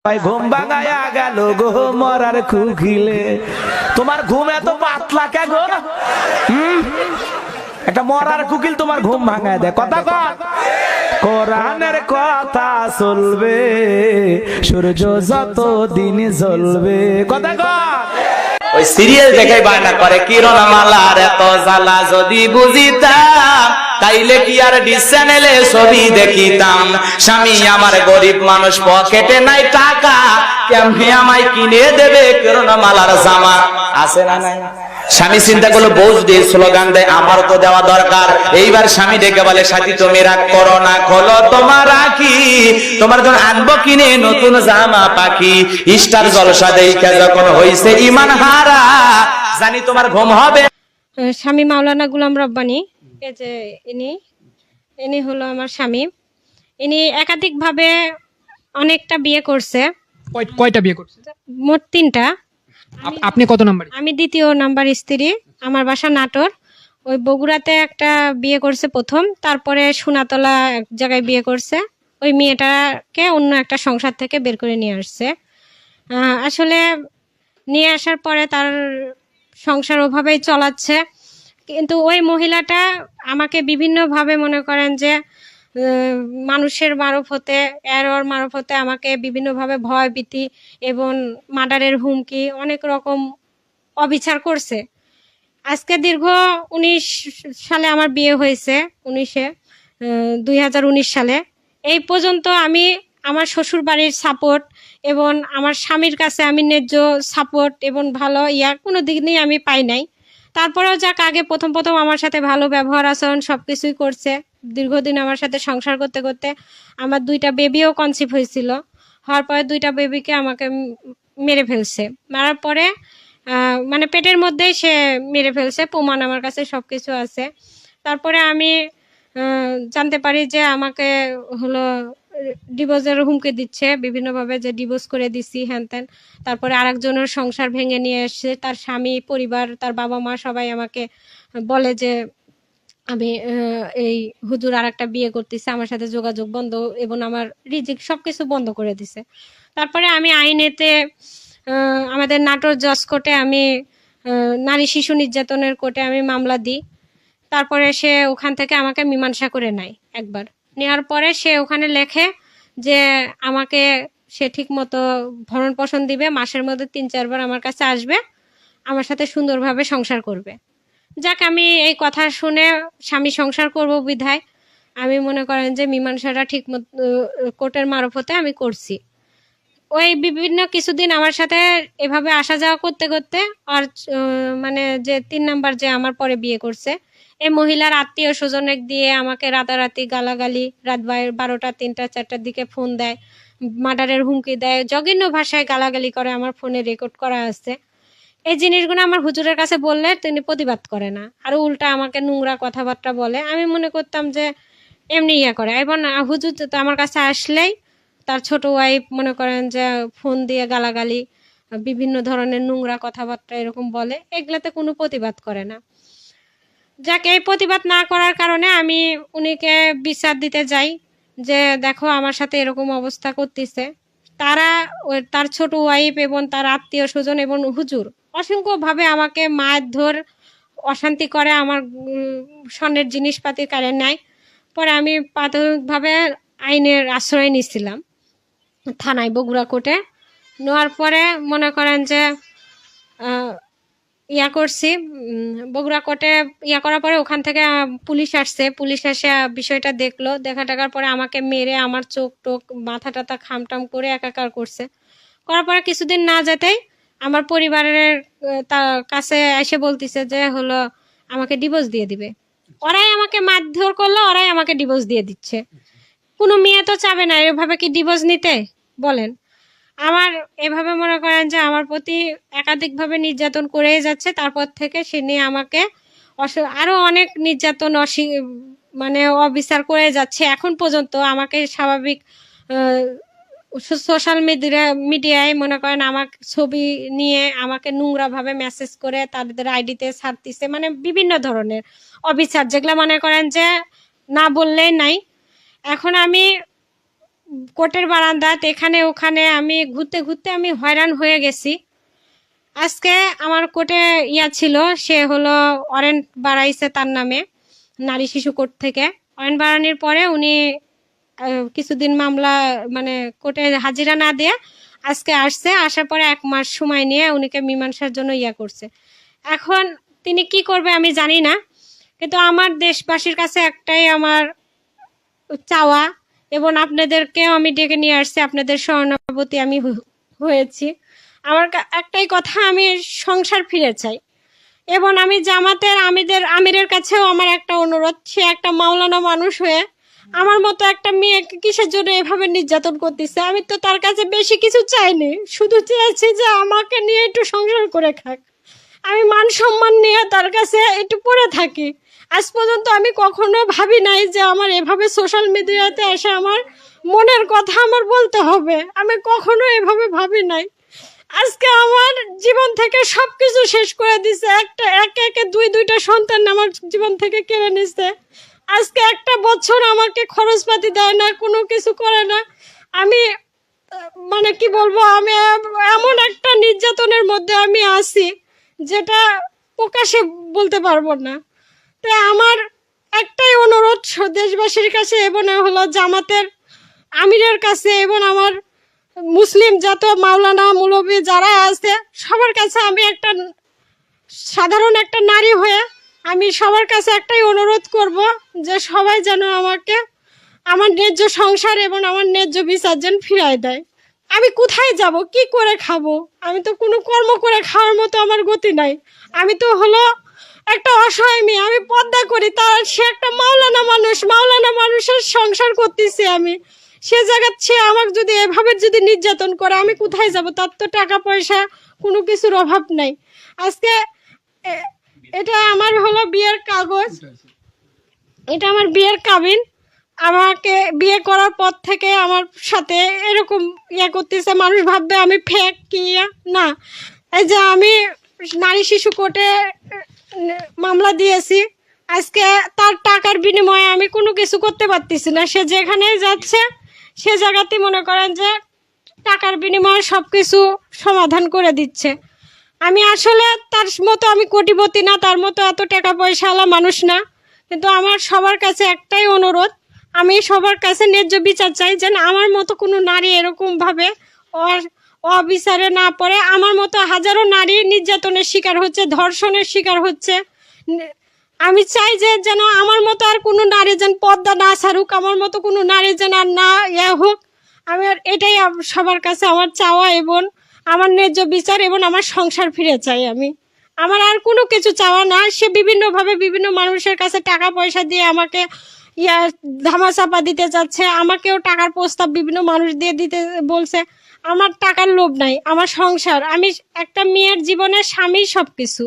ঘুম ভাঙায়া গেল গো মরার খুখিলে। তোমার ঘুম এত পাতলা কে গো? একটা মরার কুকিল তোমার ঘুম ভাঙায় দেয়। কথা কর, কোরআনের কথা চলবে, সূর্য যত দিন জ্বলবে। কথা কর। ওই সিরিয়াল দেখাই বায়না করে কিরণমালার এত জ্বালা যদি বুঝিতাম তাইলে কি আর ডিস চ্যানেলে ছবি দেখিতাম। স্বামী আমার গরিব মানুষ, পকেটে নাই টাকা, কেমনে আমায় কিনে দেবে কিরণমালার জামা? আছে না নাই? স্বামী চিন্তা করলো, বউ যদি স্লোগান দেয় আমার তো দেওয়া দরকার। এইবার স্বামী ডেকে বলে, সাথী তুমি রাগ করো না, খোলো তোমার রাখি, তোমার জন্য আনবো কিনে নতুন জামা পাখি। স্টার জলসা দেখা যখন হইছে ইমান হারা, জানি তোমার ঘুম হবে। স্বামী মাওলানা গুলাম রব্বানী, এই যে ইনি হলো আমার স্বামী। ইনি একাধিকভাবে অনেকটা বিয়ে করছে। কয়টা বিয়ে করছে? মোট 3টা। আপনি কত নাম্বার? আমি 2য় নাম্বার স্ত্রী। আমার বাসা নাটোর। ওই বগুড়াতে একটা বিয়ে করছে প্রথম, তারপরে সোনাতলা এক জায়গায় বিয়ে করছে। ওই মেয়েটাকে অন্য একটা সংসার থেকে বের করে নিয়ে আসছে। আসলে নিয়ে আসার পরে তার সংসার ওভাবেই চলাচ্ছে, কিন্তু ওই মহিলাটা আমাকে বিভিন্নভাবে মনে করেন যে মানুষের মারফতে, এরর মারফতে আমাকে বিভিন্নভাবে ভয় ভীতি এবং মার্ডারের হুমকি, অনেক রকম অবিচার করছে। আজকে দীর্ঘ 19 সালে আমার বিয়ে হয়েছে, 2019 সালে। এই পর্যন্ত আমি আমার শ্বশুর বাড়ির সাপোর্ট এবং আমার স্বামীর কাছে আমি ন্যায্য সাপোর্ট এবং ভালো কোনো দিনই আমি পাই নাই। তারপরেও যাক, আগে প্রথম আমার সাথে ভালো ব্যবহার আচরণ সবকিছুই করছে। দীর্ঘদিন আমার সাথে সংসার করতে করতে আমার 2টা বেবিও কনসিভ হয়েছিল। হওয়ার পরে 2টা বেবিকে আমাকে মেরে ফেলছে। মারার পরে মানে পেটের মধ্যেই সে মেরে ফেলছে, প্রমাণ আমার কাছে সবকিছু আছে। তারপরে আমি জানতে পারি যে আমাকে হলো ডিভোর্সের হুমকি দিচ্ছে বিভিন্নভাবে, যে ডিভোর্স করে দিছি হ্যান ত্যান। তারপরে আরেকজনের সংসার ভেঙে নিয়ে এসছে, তার স্বামী, পরিবার, তার বাবা মা সবাই আমাকে বলে যে আমি এই হুজুর আরেকটা বিয়ে করতেছে, আমার সাথে যোগাযোগ বন্ধ এবং আমার রিজিক সবকিছু বন্ধ করে দিছে। তারপরে আমি আইনেতে আমাদের নাটোর জজ কোর্টে আমি নারী শিশু নির্যাতনের কোর্টে আমি মামলা দিই। তারপরে সে ওখান থেকে আমাকে মীমাংসা করে নেয়। একবার নেওয়ার পরে সে ওখানে লেখে যে আমাকে সে ঠিক মতো ভরণ পোষণ দিবে, মাসের মধ্যে 3-4 বার আমার কাছে আসবে, আমার সাথে সুন্দরভাবে সংসার করবে। যাক, আমি এই কথা শুনে স্বামী সংসার করব বিধায় আমি মনে করেন যে মীমাংসাটা ঠিক মতো কোর্টের মারফতে আমি করছি। ওই বিভিন্ন কিছুদিন আমার সাথে এভাবে আসা যাওয়া করতে করতে আর মানে যে 3 নাম্বার যে আমার পরে বিয়ে করছে, এই মহিলার আত্মীয় স্বজনের দিয়ে আমাকে রাতারাতি গালাগালি, রাত 12টা 3টা 4টার দিকে ফোন দেয়, মার্ডারের হুমকি দেয়, জঘন্য ভাষায় গালাগালি করে, আমার ফোনে রেকর্ড করা আছে। এই জিনিসগুলো আমার হুজুরের কাছে বললে তিনি প্রতিবাদ করে না, আরো উল্টা আমাকে নোংরা কথাবার্তা বলে। আমি মনে করতাম যে এমনি করে, এবং হুজুর তো আমার কাছে আসলেই তার ছোট ওয়াইফ মনে করেন যে ফোন দিয়ে গালাগালি, বিভিন্ন ধরনের নোংরা কথাবার্তা এরকম বলে, এগুলাতে কোনো প্রতিবাদ করে না। যাকে এই প্রতিবাদ না করার কারণে আমি উনিকে বিচার দিতে যাই যে দেখো আমার সাথে এরকম অবস্থা করতেছে। তারা তার ছোট ওয়াইফ এবং তার আত্মীয় স্বজন এবং হুজুর অসংখ্যভাবে আমাকে মারধর, অশান্তি করে, আমার স্বর্ণের জিনিসপাতি কারে নেয়। পরে আমি প্রাথমিকভাবে আইনের আশ্রয় নিয়েছিলাম থানায়, বগুড়া কোর্টে। নেওয়ার পরে মনে করেন যে করছি বগুড়া কোর্টে করার পরে ওখান থেকে পুলিশ আসছে। পুলিশ এসে বিষয়টা দেখলো, দেখা টাকার পরে আমাকে মেরে আমার চোখ টোক মাথা টাথা খামটাম করে একাকার করছে। করার পরে কিছুদিন না যেতেই আমার পরিবারের তার কাছে এসে বলতেছে যে হলো আমাকে ডিভোর্স দিয়ে দিবে। ওরাই আমাকে মারধর করলো, ওরাই আমাকে ডিভোর্স দিয়ে দিচ্ছে। কোনো মেয়ে তো চাবে না এভাবে কি ডিভোর্স নিতে, বলেন? আমার এভাবে মনে করেন যে আমার প্রতি একাধিকভাবে নির্যাতন করেই যাচ্ছে। তারপর থেকে সে নিয়ে আমাকে আরো অনেক নির্যাতন মানে অবিচার করে যাচ্ছে। এখন পর্যন্ত আমাকে স্বাভাবিক সোশ্যাল মিডিয়ায় মনে করেন আমার ছবি নিয়ে আমাকে নোংরাভাবে মেসেজ করে তাদের আইডিতে ছাড়তিছে, মানে বিভিন্ন ধরনের অবিচার, যেগুলো মনে করেন যে না বললেই নাই। এখন আমি কোর্টের বারান্দাত এখানে ওখানে আমি ঘুরতে ঘুরতে আমি হয়রান হয়ে গেছি। আজকে আমার কোর্টে ছিল, সে হলো ওয়ারেন্ট বাড়াইছে তার নামে নারী শিশু কোর্ট থেকে। ওয়ারেন্ট বাড়ানোর পরে উনি কিছুদিন মামলা মানে কোর্টে হাজিরা না দিয়ে আজকে আসছে, আসার পরে 1 মাস সময় নিয়ে উনিকে মীমাংসার জন্য করছে। এখন তিনি কি করবে আমি জানি না, কিন্তু আমার দেশবাসীর কাছে একটাই আমার চাওয়া, এবং আপনাদেরকেও আমি ডেকে নিয়ে আসছি, আপনাদের সহানুভূতি আমি হয়েছি। আমার একটাই কথা, আমি সংসার ফিরে চাই। এবং আমি জামাতের আমিরের কাছেও আমার একটা অনুরোধ, সে একটা মাওলানা মানুষ হয়ে আমার মতো একটা মেয়েকে কিসের জন্য এভাবে নির্যাতন করতেছে। আমি তো তার কাছে বেশি কিছু চাইনি, শুধু চেয়েছি যে আমাকে নিয়ে একটু সংসার করে খাক, আমি মান সম্মান নিয়ে তার কাছে একটু পড়ে থাকি। আজ পর্যন্ত আমি কখনো ভাবি নাই যে আমার এভাবে সোশ্যাল মিডিয়াতে এসে আমার মনের কথা আমার বলতে হবে, আমি কখনো এভাবে ভাবি নাই। আজকে আমার জীবন থেকে সবকিছু শেষ করে দিছে, একে একে দুইটা সন্তান আমার জীবন থেকে কেড়ে নিছে। আজকে 1 বছর আমাকে খরচপাতি দেয় না, কোনো কিছু করে না। আমি মানে কি বলবো, আমি এমন একটা নির্যাতনের মধ্যে আমি আছি যেটা প্রকাশে বলতে পারবো না। তাই আমার একটাই অনুরোধ দেশবাসীর কাছে এবং হলো জামাতের আমিরের কাছে এবং আমার মুসলিম যত মাওলানা মুলবি যারা আছে সবার কাছে, আমি একটা সাধারণ একটা নারী হয়ে আমি সবার কাছে একটাই অনুরোধ করব যে সবাই যেন আমাকে আমার ন্যায্য সংসার এবং আমার ন্যায্য বিচার যেন ফিরায় দেয়। আমি কোথায় যাব, কি করে খাবো? আমি তো কোনো কর্ম করে খাওয়ার মতো আমার গতি নাই। আমি তো হলো একটা অসহায় মেয়ে, আমি পর্দা করি, তার সে একটা মাওলানা মানুষের সংসার করতেছি আমি। সে জায়গা সে আমাকে যদি এভাবে যদি নির্যাতন করে আমি কোথায় যাব? তার তো টাকা পয়সা কোনো কিছুর অভাব নাই। আজকে এটা আমার হলো বিয়ের কাগজ, এটা আমার বিয়ের কাবিন। আমাকে বিয়ে করার পর থেকে আমার সাথে এরকম করতেছে, মানুষ ভাববে আমি ফেক কি না। এই যে আমি নারী শিশু কোর্টে মামলা দিয়েছি, আজকে তার টাকার বিনিময়ে আমি কোনো কিছু করতে পারতেছি না। সে যেখানে যাচ্ছে সে জায়গাতে মনে করেন যে টাকার বিনিময়ে সব কিছু সমাধান করে দিচ্ছে। আমি আসলে তার মতো আমি কোটিপতি না, তার মতো এত টাকা পয়সাওয়ালা মানুষ না, কিন্তু আমার সবার কাছে একটাই অনুরোধ, আমি সবার কাছে ন্যায্য বিচার চাই, যেন আমার মতো কোনো নারী এরকমভাবে অবিচারে না পড়ে। আমার মতো হাজারো নারী নির্যাতনের শিকার হচ্ছে, ধর্ষণের শিকার হচ্ছে। আমি চাই যে যেন আমার মতো আর কোনো নারী যেন পর্দা না ছাড়ুক, আমার মতো কোনো নারী যেন আর না হোক। আমি এটাই সবার কাছে আমার চাওয়া এবং আমার ন্যায্য বিচার এবং আমার সংসার ফিরে চাই। আমার আর কোনো কিছু চাওয়া না। সে বিভিন্নভাবে বিভিন্ন মানুষের কাছে টাকা পয়সা দিয়ে আমাকে ধামাচাপা দিতে চাচ্ছে, আমাকেও টাকার প্রস্তাব বিভিন্ন মানুষ দিয়ে দিতে বলছে। আমার টাকার লোভ নাই, আমার সংসার। আমি একটা মেয়ের জীবনে স্বামী সবকিছু,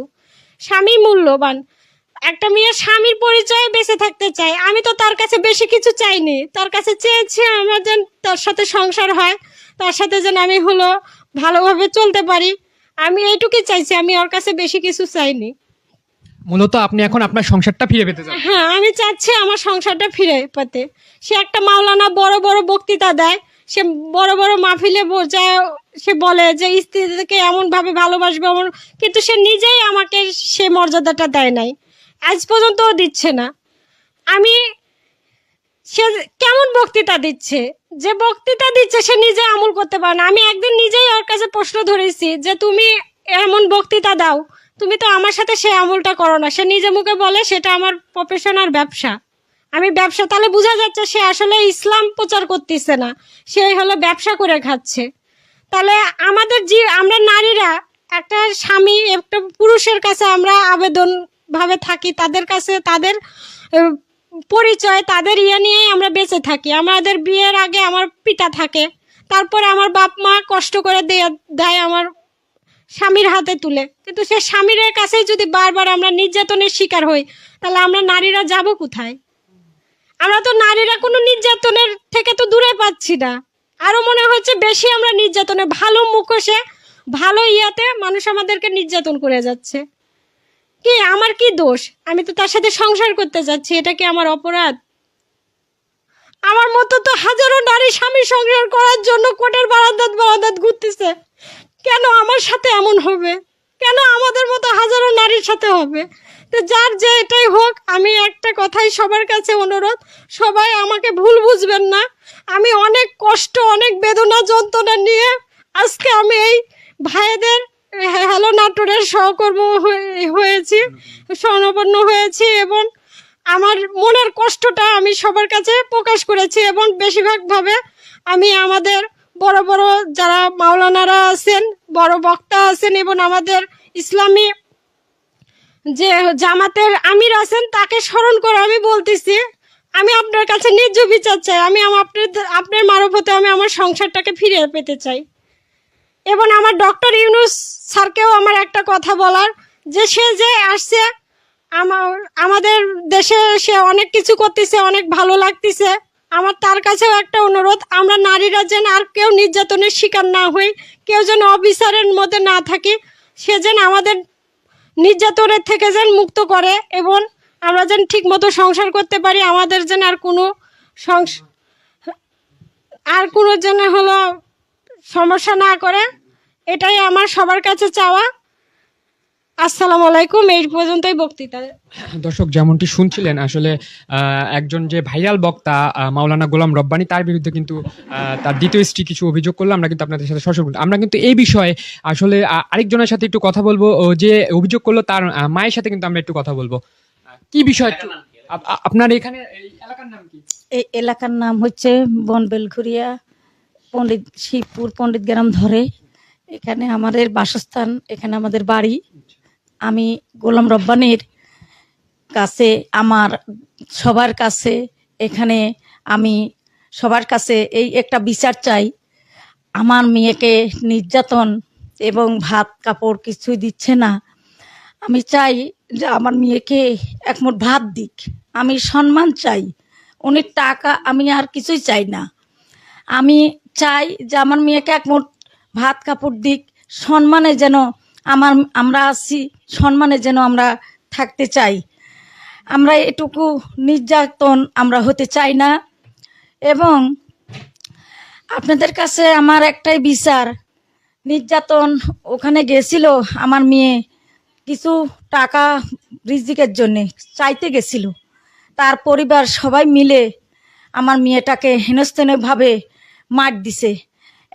স্বামী মূল্যবান। একটা মেয়ে স্বামীর পরিচয়ে বেঁচে থাকতে চাই। আমি তো তার কাছে বেশি কিছু চাইনি, তার কাছে চেয়েছি আমার যেন তার সাথে সংসার হয়, তার সাথে যেন আমি হলো ভালোভাবে চলতে পারি। আমি এইটুকুই চাইছি, আমি ওর কাছে বেশি কিছু চাইনি। মূলত আপনি এখন আপনার সংসারটা ফিরে পেতে চান? হ্যাঁ, আমি চাচ্ছি আমার সংসারটা ফিরে পেতে। সে একটা মাওলানা বড় বড় বক্তৃতা দেয়, সে বড় বড় মাহফিলে বোঝায়, সে বলে যে স্ত্রীকে এমন ভাবে ভালোবাসবে, এমন, কিন্তু সে নিজেই আমাকে সে মর্যাদাটা দেয় নাই, আজ পর্যন্ত দিচ্ছে না। সে কেমন বক্তৃতা দিচ্ছে, যে বক্তৃতা দিচ্ছে সে নিজে আমল করতে পারে না। আমি একদিন নিজেই ওর কাছে প্রশ্ন ধরেছি যে তুমি এমন বক্তৃতা দাও, তুমি তো আমার সাথে সে আমলটা করো না। সে নিজে মুখে বলে সেটা আমার প্রফেশন আর ব্যবসা, আমি ব্যবসা। তাহলে বোঝা যাচ্ছে সে আসলে ইসলাম প্রচার করতেছে না, সে হলো ব্যবসা করে খাচ্ছে। তাহলে আমরা নারীরা একটা স্বামী একটা পুরুষের কাছে আমরা আবেদন ভাবে থাকি, তাদের কাছে তাদের পরিচয় তাদের নিয়েই আমরা বেঁচে থাকি। আমাদের বিয়ের আগে আমার পিতা থাকে, তারপরে আমার বাপ মা কষ্ট করে দেয় আমার স্বামীর হাতে তুলে, কিন্তু সে স্বামীর কাছেই যদি বারবার আমরা নির্যাতনের শিকার হই, তাহলে আমরা নারীরা যাব কোথায়? আমরা তো নারীরা কোনো নির্যাতনের থেকে তো দূরে পাচ্ছি না, আরো মনে হচ্ছে বেশি আমরা নির্যাতনে, ভালো মুখোশে ভালো মানুষ আমাদেরকে নির্যাতন করে যাচ্ছে। কি আমার কি দোষ? আমি তো তার সাথে সংসার করতে যাচ্ছি, এটা কি আমার অপরাধ? আমার মতো তো হাজারো নারী স্বামী সংসার করার জন্য কোর্টের বারান্দাত ঘুরতেছে। কেন আমার সাথে এমন হবে? কেন আমাদের মতো হাজারো নারীর সাথে হবে? তো যার যে এটাই হোক, আমি একটা কথাই সবার কাছে অনুরোধ, সবাই আমাকে ভুল বুঝবেন না। আমি অনেক কষ্ট, অনেক বেদনা যন্ত্রণা নিয়ে আজকে আমি এই ভাইদের হ্যালো নাটোরের সহকর্মী হয়েছি, স্বর্ণপন্ন হয়েছি, এবং আমার মনের কষ্টটা আমি সবার কাছে প্রকাশ করেছি। এবং বেশিরভাগভাবে আমি আমাদের বড় বড় যারা মাওলানারা আছেন, বড় বক্তা আছেন, এবং আমাদের ইসলামী যে জামাতের আমির আছেন তাকে স্মরণ করে আমি বলতেছি, আমি আপনার কাছে ন্যায্য বিচার চাই। আমি আপনার মারফতে আমি আমার সংসারটাকে ফিরে পেতে চাই। এবং আমার ডক্টর ইউনূস স্যারকেও আমার একটা কথা বলার, যে সে যে আসছে আমাদের দেশে, সে অনেক কিছু করতেছে, অনেক ভালো লাগতেছে। আমার তার কাছেও একটা অনুরোধ, আমরা নারীরা যেন আর কেউ নির্যাতনের শিকার না হই, কেউ যেন অবিচারের মধ্যে না থাকি, সে যেন আমাদের নির্যাতনের থেকে যেন মুক্ত করে, এবং আমরা যেন ঠিক মতো সংসার করতে পারি। আমাদের যেন আর কোনো যেন হলো সমস্যা না করে, এটাই আমার সবার কাছে চাওয়া। আসসালামু আলাইকুম। এই পর্যন্তই বক্তৃতা। দর্শক যেমনটি শুনছিলেন, আসলে একজন যে ভাইরাল বক্তা মাওলানা গোলাম রব্বানী, তার বিরুদ্ধে কিন্তু তার দ্বিতীয় স্ত্রী কিছু অভিযোগ করলো। আমরা কিন্তু আপনাদের সাথে সরাসরি আমরা কিন্তু এই বিষয়ে আসলে আরেকজনের সাথে একটু কথা বলবো। ও যে অভিযোগ করলো তার মায়ের সাথে কিন্তু আমরা একটু কথা বলবো। কি বিষয় আপনার এখানে এই এলাকার নাম কি? এই এলাকার নাম হচ্ছে বনবেলঘুরিয়া, শিবপুর পণ্ডিত গ্রাম ধরে। এখানে আমাদের বাসস্থান, এখানে আমাদের বাড়ি। আমি গোলাম রব্বানীর কাছে, আমার সবার কাছে, এখানে আমি সবার কাছে এই একটা বিচার চাই। আমার মেয়েকে নির্যাতন এবং ভাত কাপড় কিছুই দিচ্ছে না। আমি চাই যে আমার মেয়েকে এক মুঠ ভাত দিক, আমি সম্মান চাই। উনি টাকা, আমি আর কিছুই চাই না। আমি চাই যে আমার মেয়েকে এক মুঠ ভাত কাপড় দিক, সম্মানে যেন আমরা আছি, সম্মানে যেন আমরা থাকতে চাই। আমরা এটুকু নির্যাতন আমরা হতে চাই না। এবং আপনাদের কাছে আমার একটাই বিচার, নির্যাতন ওখানে গেছিল আমার মেয়ে কিছু টাকা রিজিকের জন্য চাইতে গেছিল, তার পরিবার সবাই মিলে আমার মেয়েটাকে হেনস্থানীয়ভাবে মার দিছে।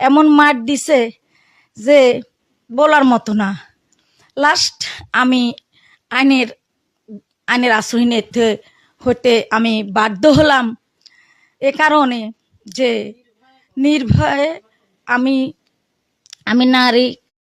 এমন মার দিছে যে বলার মতো না। লাস্ট আমি আইনের আশ্রয় নিতে হতে আমি বাধ্য হলাম, এ কারণে যে নির্ভয়ে আমি নারী